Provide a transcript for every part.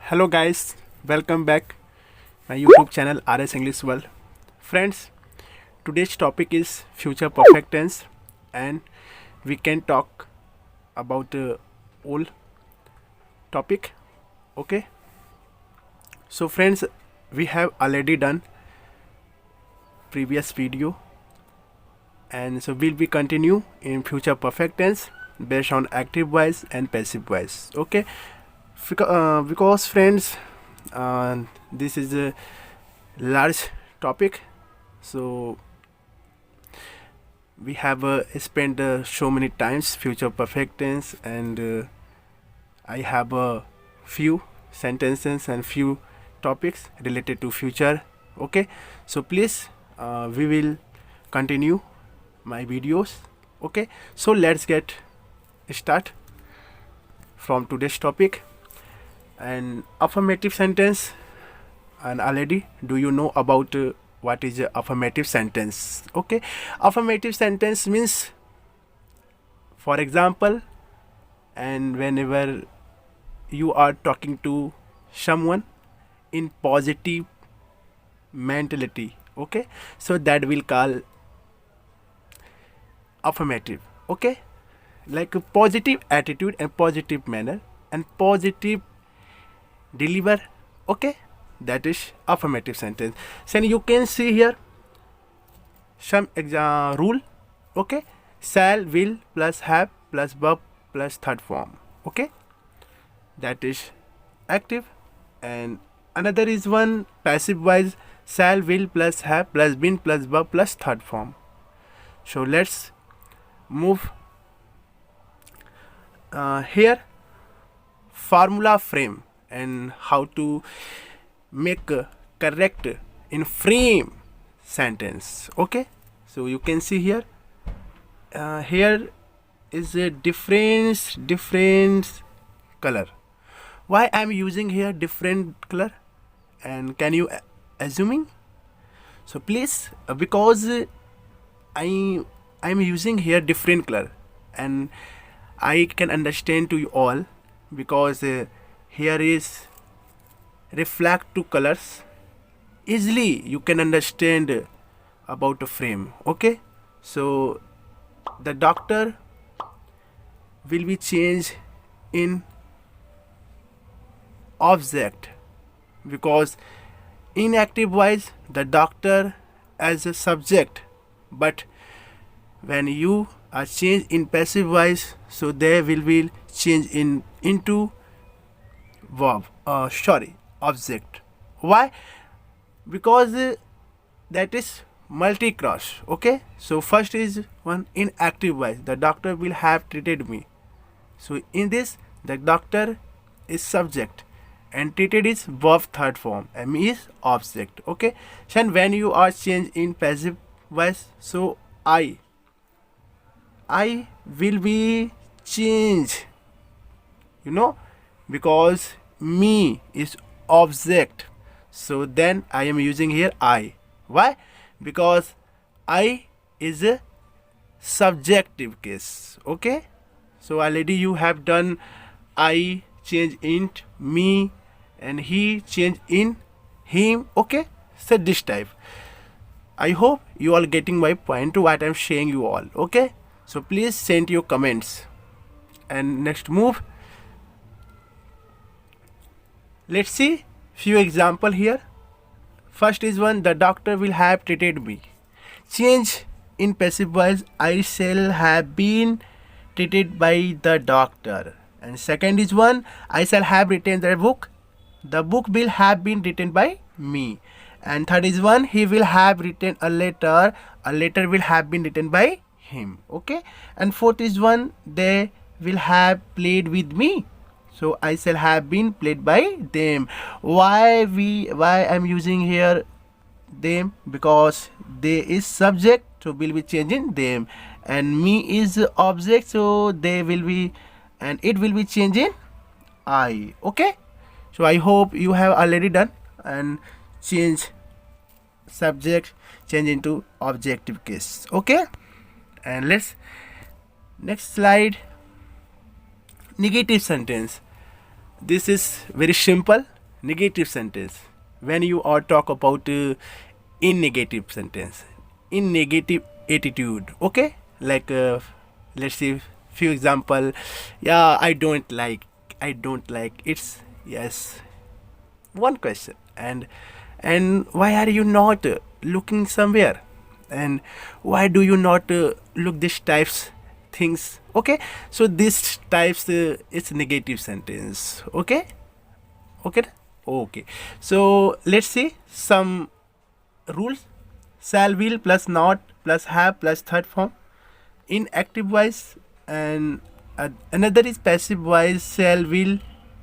Hello guys, welcome back my YouTube channel RS English World. Friends, today's topic is future perfect tense and we can talk about old topic. Okay. So friends, we have already done previous video and so we'll be continue in future perfect tense based on active voice and passive voice. Okay. Because friends, this is a large topic, so we have spent so many times future perfect tense, and I have a few sentences and few topics related to future. Okay, so please, we will continue my videos. Okay, so let's get start from today's topic. And affirmative sentence, and already do you know about what is a affirmative sentence? Okay, affirmative sentence means, for example, and whenever you are talking to someone in positive mentality, okay, so that will call affirmative. Okay, like a positive attitude and positive manner and positive deliver. Okay, that is affirmative sentence. So you can see here some rule. Okay, shall, will plus have plus verb plus third form. Okay, that is active. And another is one passive voice, shall, will plus have plus been plus verb plus third form. So let's move here. Formula frame and how to make correct in frame sentence. Okay, so you can see here here is a different color. Why I'm using here different color, and can you assuming? So please, because I'm using here different color, and I can understand to you all because here is reflect to colors, easily you can understand about a frame. Okay, so the doctor will be changed in object, because in active voice the doctor as a subject, but when you are changed in passive voice, so there will be change into verb, object. Why? Because that is multi-cross. Okay, so first is one in active voice, the doctor will have treated me. So in this, the doctor is subject and treated is verb third form, and me is object. Okay, so when you are changed in passive voice, so I will be changed, because me is object, so then I am using here I. Why? Because I is a subjective case. Okay, so already you have done I change in me and he change in him. Okay, so this type, I hope you all getting my point to what I'm saying you all. Okay, so please send your comments. And next move, let's see few example here. First is one, the doctor will have treated me. Change in passive voice, I shall have been treated by the doctor. And second is one, I shall have written the book will have been written by me. And third is one, he will have written a letter will have been written by him. Okay, and fourth is one, they will have played with me, so I shall have been played by them. Why I'm using here them? Because they is subject, so will be changing them, and me is object, so they will be, and it will be changing I. Okay, so I hope you have already done and change subject change into objective case. Okay, and let's next slide. Negative sentence. This is very simple negative sentence. When you are talk about in negative sentence, in negative attitude, okay, like let's see few example. Yeah, I don't like it's yes, one question. And why are you not looking somewhere, and why do you not look this types things, okay? So this types it's negative sentence, okay. Okay. Okay, so let's see some rules. Shall, will plus not plus have plus third form in active voice, and another is passive voice. Shall, will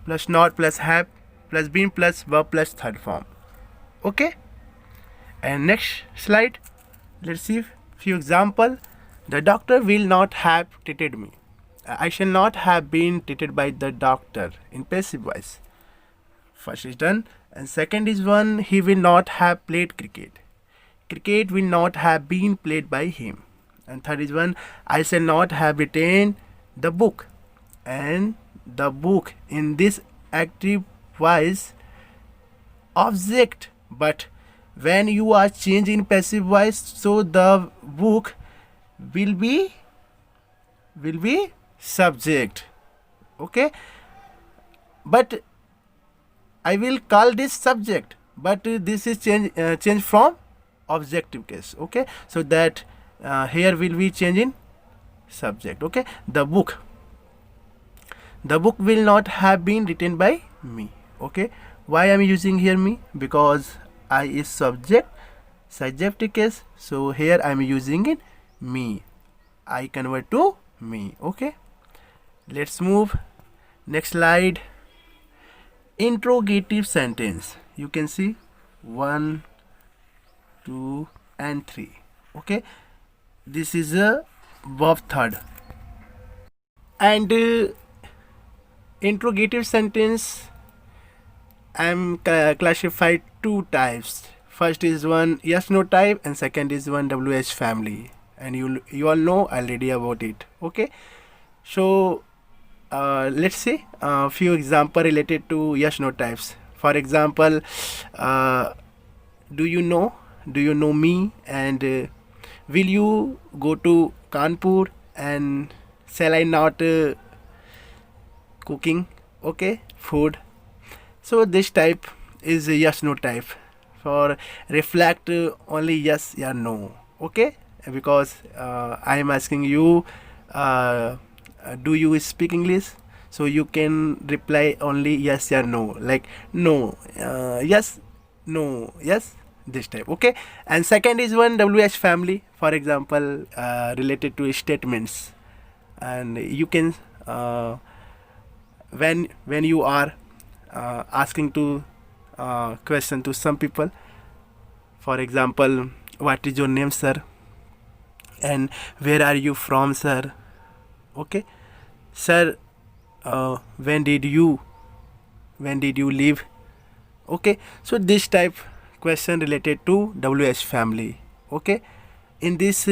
plus not plus have plus been plus verb plus third form, okay. And next slide, let's see few example. The doctor will not have treated me. I shall not have been treated by the doctor in passive voice. First is done. And second is one, he will not have played cricket. Cricket will not have been played by him. And third is one, I shall not have written the book. And the book in this active voice object, but when you are changing passive voice, so the book will be subject, okay. But I will call this subject, but this is change from objective case, okay. So that here will be change in subject, okay. The book will not have been written by me, okay. Why I am using here me? Because I is subjective case, so here I am using it me. I convert to me, okay. Let's move next slide. Interrogative sentence, you can see 1, 2 and 3, okay. This is a verb third. And interrogative sentence I am classified two types. First is one yes no type, and second is one WH family, and you all know already about it, okay. So let's see a few example related to yes no types. For example, do you know me, and will you go to Kanpur, and shall I not cooking, okay, food. So this type is a yes no type, for reflect only yes or no, okay. Because I am asking you do you speak English, so you can reply only yes or no, like no, yes, no, yes, this type, okay. And second is one WH family, for example related to statements, and you can when you are asking to question to some people, for example, what is your name sir, and where are you from sir, okay. Sir, when did you leave, okay. So this type question related to WH family, okay. In this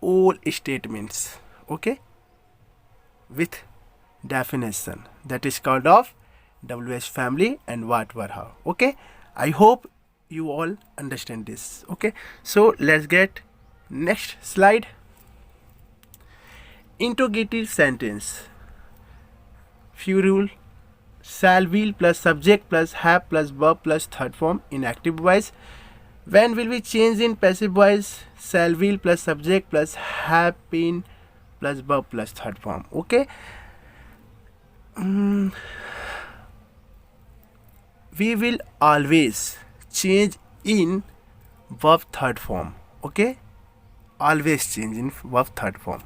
all statements, okay, with definition, that is called of WH family and what were how, okay. I hope you all understand this, okay. So let's get next slide. Interrogative sentence, few rule. Shall, will plus subject plus have plus verb plus third form in active voice. When will we change in passive voice? Shall, will plus subject plus have been plus verb plus third form, okay. We will always change in verb third form, okay. Always change in verb third form.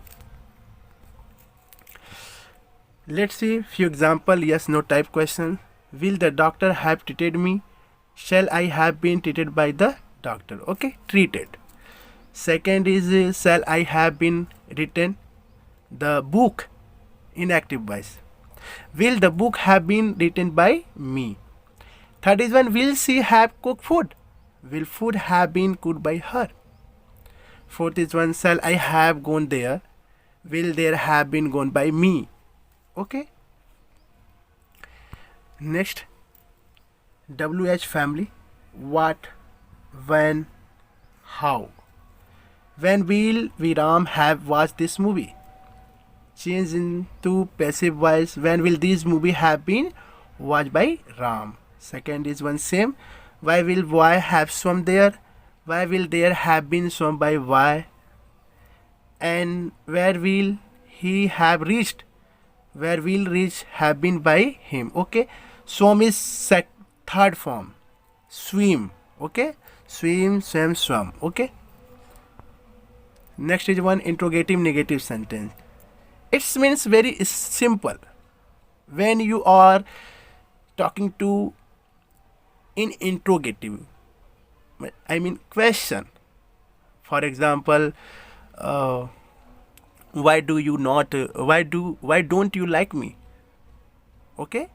Let's see few example yes no type question. Will the doctor have treated me? Shall I have been treated by the doctor, okay, treated. Second is shall I have been written the book in active voice. Will the book have been written by me? Third is one, will she have cooked food? Will food have been cooked by her? Fourth is one, shall I have gone there? Will there have been gone by me? Okay. Next, WH family. What, when, how. When will we Ram have watched this movie? Change into passive voice. When will this movie have been watched by Ram? Second is one same. Why will Y have swum there? Why will there have been swum by Y? And where will he have reached? Where will reach have been by him? Okay. Swum is third form. Swim. Okay. Swim, swam, swum. Okay. Next is one interrogative negative sentence. It means very simple. When you are talking to in interrogative, I mean question. For example, why do you not? Why don't you like me? Okay,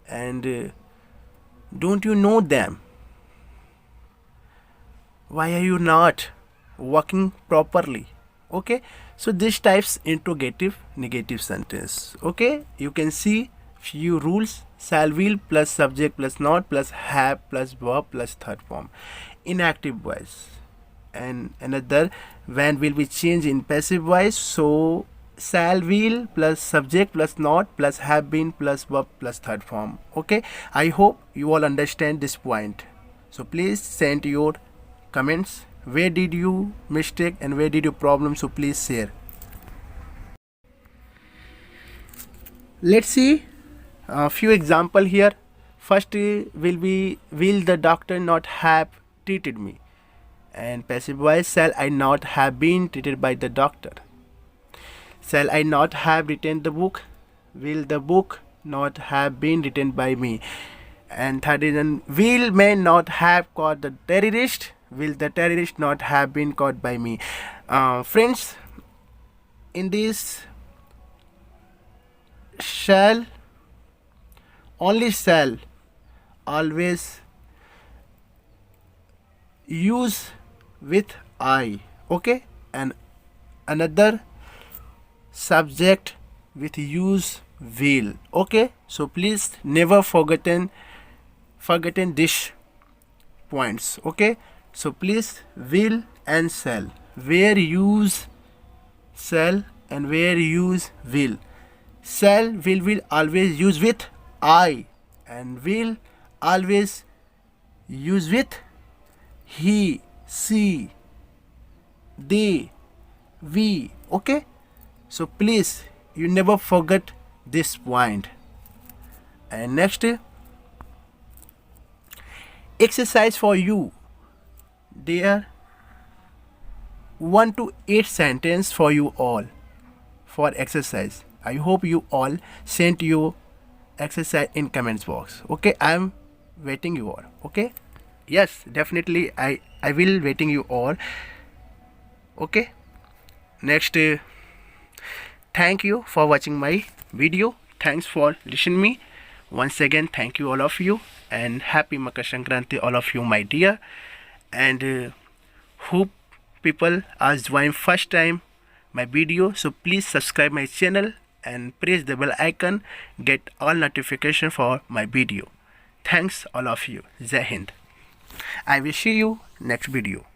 and don't you know them? Why are you not working properly? Okay, so this types interrogative negative sentence. Okay, you can see few rules: shall, will plus subject plus not plus have plus verb plus third form. Inactive voice. And another, when will be changed in passive voice. So shall, will plus subject plus not plus have been plus verb plus third form. Okay, I hope you all understand this point. So please send your comments. Where did you mistake and where did you problem? So please share. Let's see a few example here. First will be, will the doctor not have treated me? And passive voice, shall I not have been treated by the doctor? Shall I not have written the book? Will the book not have been written by me? And third is, will may not have caught the terrorist? Will the terrorist not have been caught by me? Friends, in this shall, only shall always use with I. Okay, and another subject with use will. Okay, so please never forgotten this points. Okay, so please, will and shall, where use shall and where use will. Shall, will always use with I, and will always use with he, she, they, we. Okay, so please you never forget this point. And next, exercise for you. There 1 to 8 sentence for you all for exercise. I hope you all sent your exercise in comments box. Okay, I am waiting you all. Okay, yes, definitely I will waiting you all. Okay, next, thank you for watching my video. Thanks for listening me. Once again, thank you all of you, and happy Makar Sankranti all of you, my dear. And hope people are joining first time my video, so please subscribe my channel and press the bell icon, get all notification for my video. Thanks all of you. Jai Hind. I will see you next video.